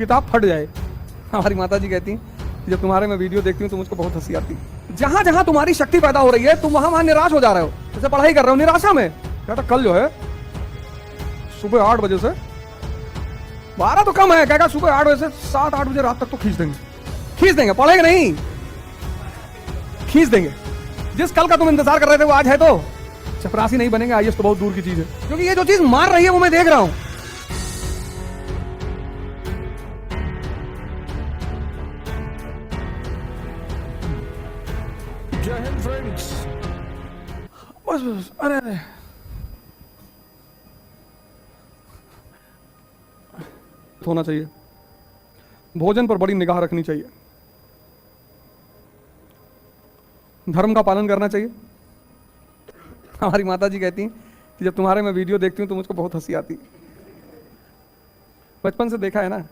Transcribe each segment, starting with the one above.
किताब फट जाए। हमारी माता जी कहती कि जब तुम्हारे मैं वीडियो देखती हूँ तो मुझको बहुत हंसी आती है। जहां जहां तुम्हारी शक्ति पैदा हो रही है तुम वहां वहां निराश हो जा रहे हो। जैसे पढ़ाई कर रहे हो निराशा में, कहता कल जो है सुबह 8 बजे से 12 तो कम है, कहेगा सुबह 8 बजे से 7-8 बजे रात तक तो खींच देंगे, पढ़ेंगे नहीं, खींच देंगे। जिस कल का तुम इंतजार कर रहे थे वो आज है तो चपरासी नहीं बनेंगे। आईएएस तो बहुत दूर की चीज है, क्योंकि ये जो चीज मार रही है वो मैं देख रहा हूं। जय हिंद फ्रेंड्स। बस अरे होना चाहिए, भोजन पर बड़ी निगाह रखनी चाहिए, धर्म का पालन करना चाहिए। हमारी माता जी कहती कि जब तुम्हारे मैं वीडियो देखती हूं तो मुझको बहुत हंसी आती। बचपन से देखा है ना,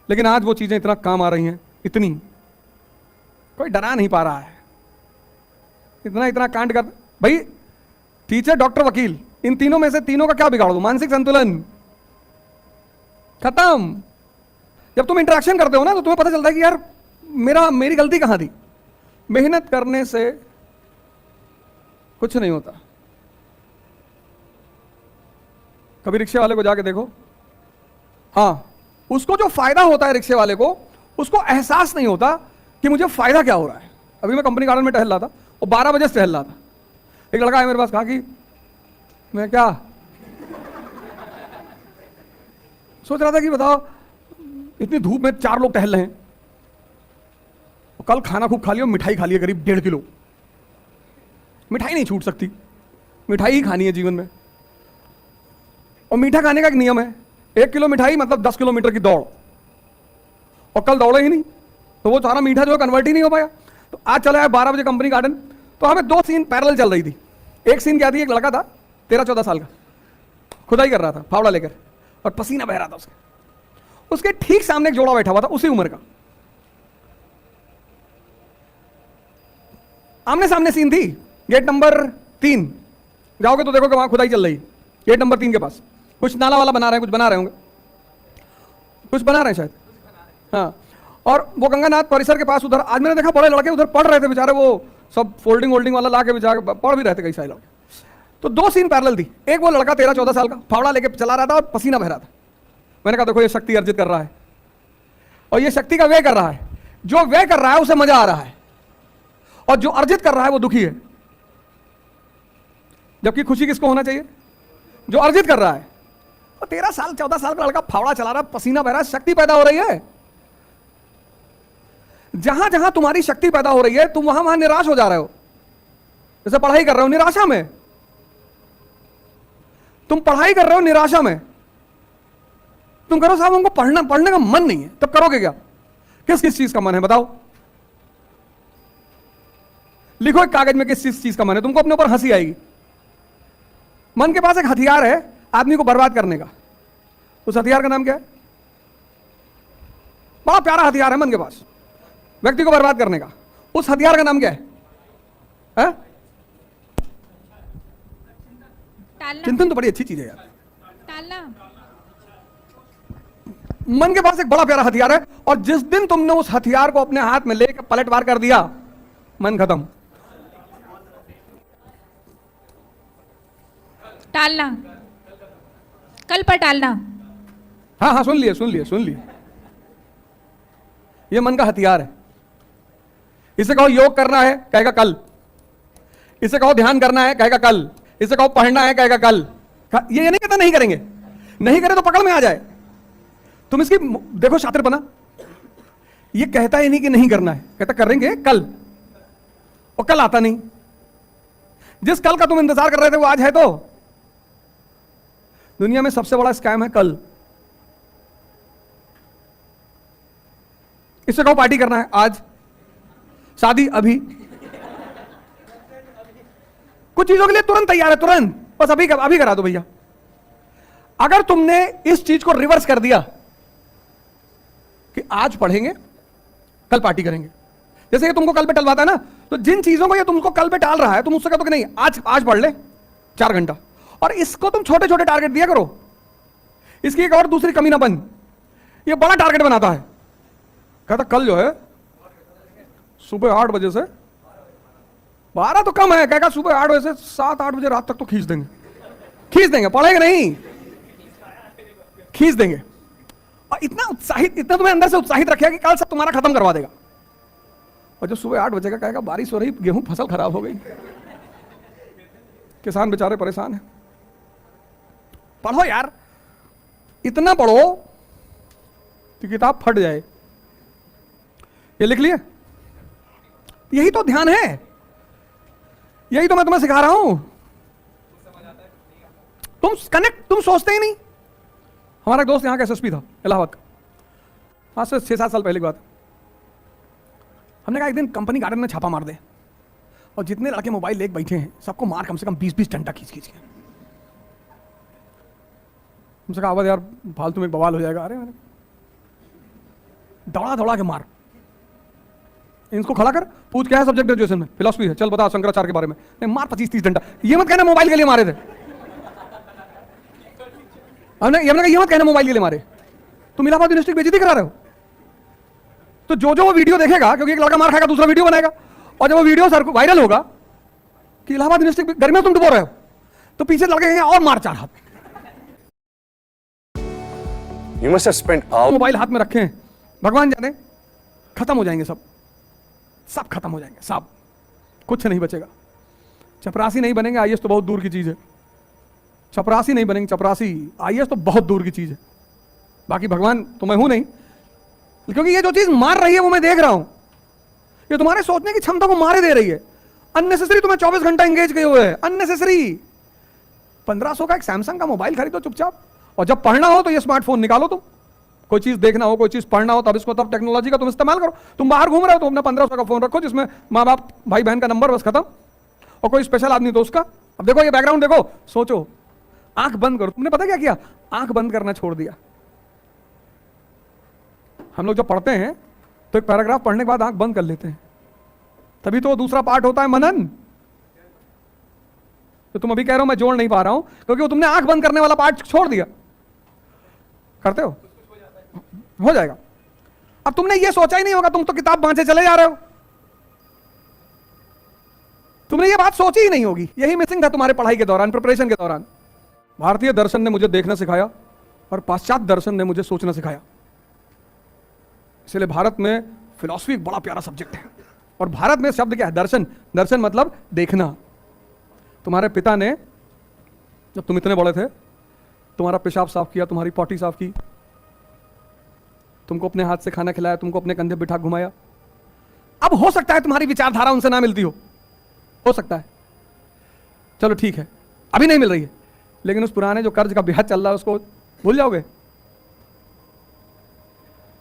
लेकिन आज वो चीजें इतना काम आ रही हैं, इतनी कोई डरा नहीं पा रहा है। इतना कांड कर भाई, टीचर डॉक्टर वकील, इन तीनों में से तीनों का क्या बिगाड़ दो? मानसिक संतुलन खत्म। जब तुम इंटरेक्शन करते हो ना तो तुम्हें पता चलता है कि यार मेरी गलती कहां थी। मेहनत करने से कुछ नहीं होता। कभी रिक्शे वाले को जाके देखो, हाँ, उसको जो फायदा होता है रिक्शे वाले को, उसको एहसास नहीं होता कि मुझे फायदा क्या हो रहा है। अभी मैं कंपनी गार्डन में टहल रहा था और 12 बजे से टहल रहा था। एक लड़का है मेरे पास, कहा कि मैं क्या सोच रहा था कि बताओ इतनी धूप में 4 लोग टहल रहे हैं, कल खाना खूब खा लिया, मिठाई खा लिया करीब 1.5 किलो। मिठाई नहीं छूट सकती, मिठाई ही खानी है जीवन में। और मीठा खाने का एक नियम है, 1 किलो मिठाई मतलब 10 किलोमीटर की दौड़। और कल दौड़े ही नहीं तो वो सारा मीठा जो है कन्वर्ट ही नहीं हो पाया। तो आज चला है 12 बजे कंपनी गार्डन, तो हमें 2 सीन पैरेलल चल रही थी। एक सीन क्या थी, एक लड़का था 13-14 साल का, खुदाई कर रहा था फावड़ा लेकर और पसीना बह रहा था उसके ठीक सामने एक जोड़ा बैठा हुआ था उसी उम्र का। आमने सामने सीन थी। गेट नंबर 3 जाओगे तो देखो कि वहां खुदाई चल रही है। गेट नंबर 3 के पास कुछ नाला वाला बना रहे हैं, कुछ बना रहे होंगे, कुछ बना रहे हैं शायद, हाँ। और वो गंगानाथ परिसर के पास उधर आज मैंने देखा बड़े लड़के उधर पढ़ रहे थे बेचारे, वो सब फोल्डिंग वोल्डिंग वाला ला के बेचारे पढ़ भी रहे थे कई सारे लोग। तो 2 सीन पैरेलल थी। एक वो लड़का 13-14 साल का फावड़ा लेके चला रहा था और पसीना बह रहा था। मैंने कहा देखो ये शक्ति अर्जित कर रहा है और ये शक्ति का व्यय कर रहा है। जो व्यय कर रहा है उसे मजा आ रहा है और जो अर्जित कर रहा है वो दुखी है। जबकि खुशी किसको होना चाहिए? जो अर्जित कर रहा है। और 13-14 साल का लड़का फावड़ा चला रहा है, पसीना बह रहा है, शक्ति पैदा हो रही है। जहां जहां तुम्हारी शक्ति पैदा हो रही है तुम वहां वहां निराश हो जा रहे हो। जैसे पढ़ाई कर रहे हो निराशा में, तुम पढ़ाई कर रहे हो निराशा में, तुम करो साहब हमको पढ़ने का मन नहीं है, तब करोगे क्या? किस किस चीज का मन है बताओ? लिखो एक कागज में किस चीज का मन है, तुमको अपने ऊपर हंसी आएगी। मन के पास एक हथियार है आदमी को बर्बाद करने का। उस हथियार का नाम क्या है? बड़ा प्यारा हथियार है मन के पास व्यक्ति को बर्बाद करने का। उस हथियार का नाम क्या है? चिंतन तो बड़ी अच्छी चीज है यार। टालना। मन के पास एक बड़ा प्यारा हथियार है और जिस दिन तुमने उस हथियार को अपने हाथ में लेकर पलटवार कर दिया, मन खत्म। टालना, कल पर टालना। हाँ हाँ सुन लिए। ये मन का हथियार है। इसे कहो योग करना है, कहेगा कल। इसे कहो ध्यान करना है, कहेगा कल। इसे कहो पढ़ना है, कहेगा कल। ये नहीं कहता नहीं करेंगे, नहीं करे तो पकड़ में आ जाए। तुम इसकी देखो शातिरपना, ये कहता ही नहीं कि नहीं करना है, कहता करेंगे कल, और कल आता नहीं। जिस कल का तुम इंतजार कर रहे थे वो आज है तो। दुनिया में सबसे बड़ा स्कैम है कल। इससे कहो पार्टी करना है आज, शादी अभी, कुछ चीजों के लिए तुरंत तैयार है, तुरंत, बस अभी करा दो भैया। अगर तुमने इस चीज को रिवर्स कर दिया कि आज पढ़ेंगे कल पार्टी करेंगे, जैसे ये तुमको कल पे टलवाता है ना, तो जिन चीजों को ये तुमको कल पे टाल रहा है तुम उससे कहते हो कि नहीं आज पढ़ ले 4 घंटा, और इसको तुम छोटे छोटे टारगेट दिया करो। इसकी एक और दूसरी कमी ना बन ये बड़ा टारगेट बनाता है, कहता कल जो है सुबह 8 बजे से 12 तो कम है, कहेगा सुबह 8 बजे से 7-8 बजे रात तक तो खींच देंगे, पढ़ेंगे नहीं, खींच देंगे। और इतना उत्साहित, इतना तुम्हें अंदर से उत्साहित रखेगा कि कल सब तुम्हारा खत्म करवा देगा। और जो सुबह 8 बजे का कहेगा बारिश हो रही, गेहूं फसल खराब हो गई, किसान बेचारे परेशान हैं। पढ़ो यार, इतना पढ़ो कि किताब फट जाए। ये लिख लिए? यही तो ध्यान है, यही तो मैं तुम्हें सिखा रहा हूं। तुम सोचते ही नहीं। हमारा एक दोस्त यहां का एसएसपी था इलाहाबाद का, आज से 6-7 साल पहले की बात। हमने कहा एक दिन कंपनी गार्डन में छापा मार दे और जितने लड़के मोबाइल लेके बैठे हैं सबको मार कम से कम 20-20 डंडा खींच के। हमसे कहा आवाज यार फालतू में बवाल हो जाएगा। अरे मैंने दौड़ा के मार, इनको खड़ा कर, पूछ क्या है सब्जेक्ट ग्रेजुएशन में, फिलॉसफी है, चल बता शंकराचार्य के बारे में, नहीं मार 25-30 डंडा। ये मत कहना मोबाइल के लिए मारे थे, हमने ये मत कहना मोबाइल के लिए मारे। तुम इलाहाबाद यूनिवर्सिटी की बेइज्जती करा रहे हो। तो जो वो वीडियो देखेगा, क्योंकि एक लड़का मार खाएगा दूसरा वीडियो बनाएगा, और जब वो वीडियो सर वायरल होगा कि इलाहाबाद यूनिवर्सिटी गर्मी में तुम डुबो रहे हो, तो पीछे लड़के कहेंगे और मार 4 हाथ। You must have spent hours. Mobile हाथ में रखे हैं, भगवान जाने खत्म हो जाएंगे, सब खत्म हो जाएंगे, सब कुछ नहीं बचेगा। चपरासी नहीं बनेंगे आईएएस तो बहुत दूर की चीज है, चपरासी नहीं बनेंगे, चपरासी आईएएस तो बहुत दूर की चीज है। बाकी भगवान तो मैं हूं नहीं, क्योंकि ये जो चीज मार रही है वो मैं देख रहा हूं, ये तुम्हारे सोचने की क्षमता को मारे दे रही है। अननेसेसरी तुम्हें 24 घंटा एंगेज किए हुए है, अननेसेसरी। 1500 का एक सैमसंग का मोबाइल खरीदो चुपचाप, और जब पढ़ना हो तो ये स्मार्टफोन निकालो। तुम कोई चीज देखना हो, कोई चीज पढ़ना हो, तब इसको, तब टेक्नोलॉजी का तुम इस्तेमाल करो। तुम बाहर घूम रहे हो तो अपना 1500 का फोन रखो जिसमें माँ बाप भाई बहन का नंबर, बस खत्म। और कोई स्पेशल आदमी तो उसका। अब देखो ये बैकग्राउंड देखो, सोचो, आंख बंद करो। तुमने पता क्या किया? आंख बंद करना छोड़ दिया। हम लोग जब पढ़ते हैं तो एक पैराग्राफ पढ़ने के बाद आंख बंद कर लेते हैं, तभी तो दूसरा पार्ट होता है मनन। तो तुम अभी कह रहे हो मैं जोड़ नहीं पा रहा हूं, क्योंकि वो तुमने आंख बंद करने वाला पार्ट छोड़ दिया। करते हो जाएगा। अब तुमने ये सोचा ही नहीं होगा, तुम तो किताब बांचे चले जा रहे हो, तुमने ये बात सोची ही नहीं होगी। यही मिसिंग था तुम्हारे पढ़ाई के दौरान, प्रिपरेशन के दौरान। भारतीय दर्शन ने मुझे देखना सिखाया और पाश्चात्य दर्शन ने मुझे सोचना सिखाया। इसलिए भारत में फिलॉसफी एक बड़ा प्यारा सब्जेक्ट है। और भारत में शब्द क्या है? दर्शन। दर्शन मतलब देखना। तुम्हारे पिता ने जब तुम इतने बड़े थे तुम्हारा पेशाब साफ किया, तुम्हारी पॉटी साफ की, तुमको अपने हाथ से खाना खिलाया, तुमको अपने कंधे बिठा घुमाया। अब हो सकता है तुम्हारी विचारधारा उनसे ना मिलती हो सकता है, चलो ठीक है, अभी नहीं मिल रही है, लेकिन उस पुराने जो कर्ज का ब्याज चल रहा है उसको भूल जाओगे?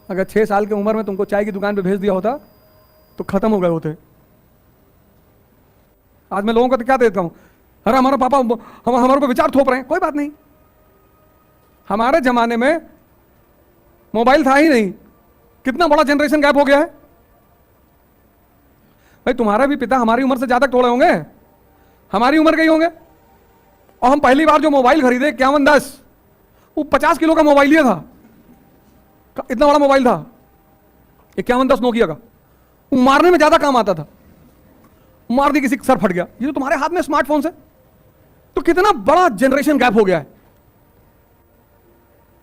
अगर 6 साल की उम्र में तुमको चाय की दुकान पे भेज दिया होता तो खत्म हो गए होते। आज मैं लोगों को तो क्या देता हूं, अरे हमारा पापा हमारे को विचार थोप रहे हैं। कोई बात नहीं, हमारे जमाने में मोबाइल था ही नहीं, कितना बड़ा जनरेशन गैप हो गया है। भाई तुम्हारे भी पिता हमारी उम्र से ज्यादा थोड़े होंगे, हमारी उम्र के ही होंगे। और हम पहली बार जो मोबाइल खरीदे 5110, वो 50 किलो का मोबाइल लिया था, इतना बड़ा मोबाइल था 5110 नोकिया का। वो मारने में ज्यादा काम आता था, मार दी किसी का सर फट गया। ये तो तुम्हारे हाथ में स्मार्टफोन से, तो कितना बड़ा जनरेशन गैप हो गया है।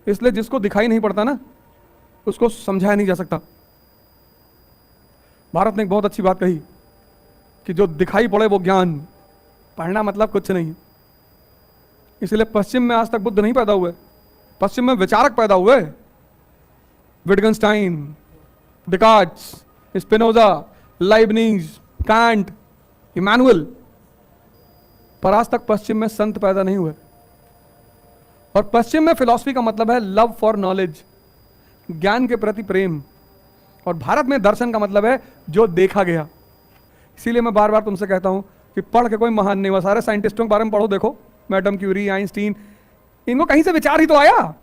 इसलिए जिसको दिखाई नहीं पड़ता ना उसको समझाया नहीं जा सकता। भारत ने एक बहुत अच्छी बात कही कि जो दिखाई पड़े वो ज्ञान। पढ़ना मतलब कुछ नहीं। इसलिए पश्चिम में आज तक बुद्ध नहीं पैदा हुए, पश्चिम में विचारक पैदा हुए। विटगनस्टाइन, डिकार्ट्स, स्पिनोजा, लाइबनीज, कांट, इमानुअल। पर आज तक पश्चिम में संत पैदा नहीं हुए। और पश्चिम में फिलॉसफी का मतलब है लव फॉर नॉलेज, ज्ञान के प्रति प्रेम। और भारत में दर्शन का मतलब है जो देखा गया। इसीलिए मैं बार बार तुमसे कहता हूं कि पढ़ के कोई महान नहीं हुआ। सारे साइंटिस्टों के बारे में पढ़ो, देखो मैडम क्यूरी, आइंस्टीन, इनको कहीं से विचार ही तो आया।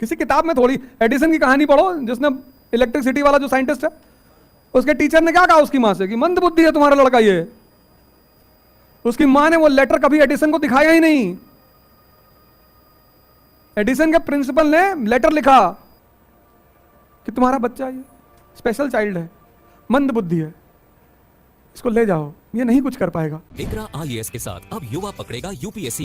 किसी किताब में थोड़ी। एडिसन की कहानी पढ़ो, जिसने इलेक्ट्रिसिटी वाला जो साइंटिस्ट है, उसके टीचर ने क्या कहा उसकी मां से कि मंद बुद्धि है तुम्हारा लड़का ये। उसकी मां ने वो लेटर कभी एडिसन को दिखाया ही नहीं। एडिसन के प्रिंसिपल ने लेटर लिखा कि तुम्हारा बच्चा ये स्पेशल चाइल्ड है, मंद बुद्धि है, इसको ले जाओ, ये नहीं कुछ कर पाएगा। इकरा IAS के साथ अब युवा पकड़ेगा UPSC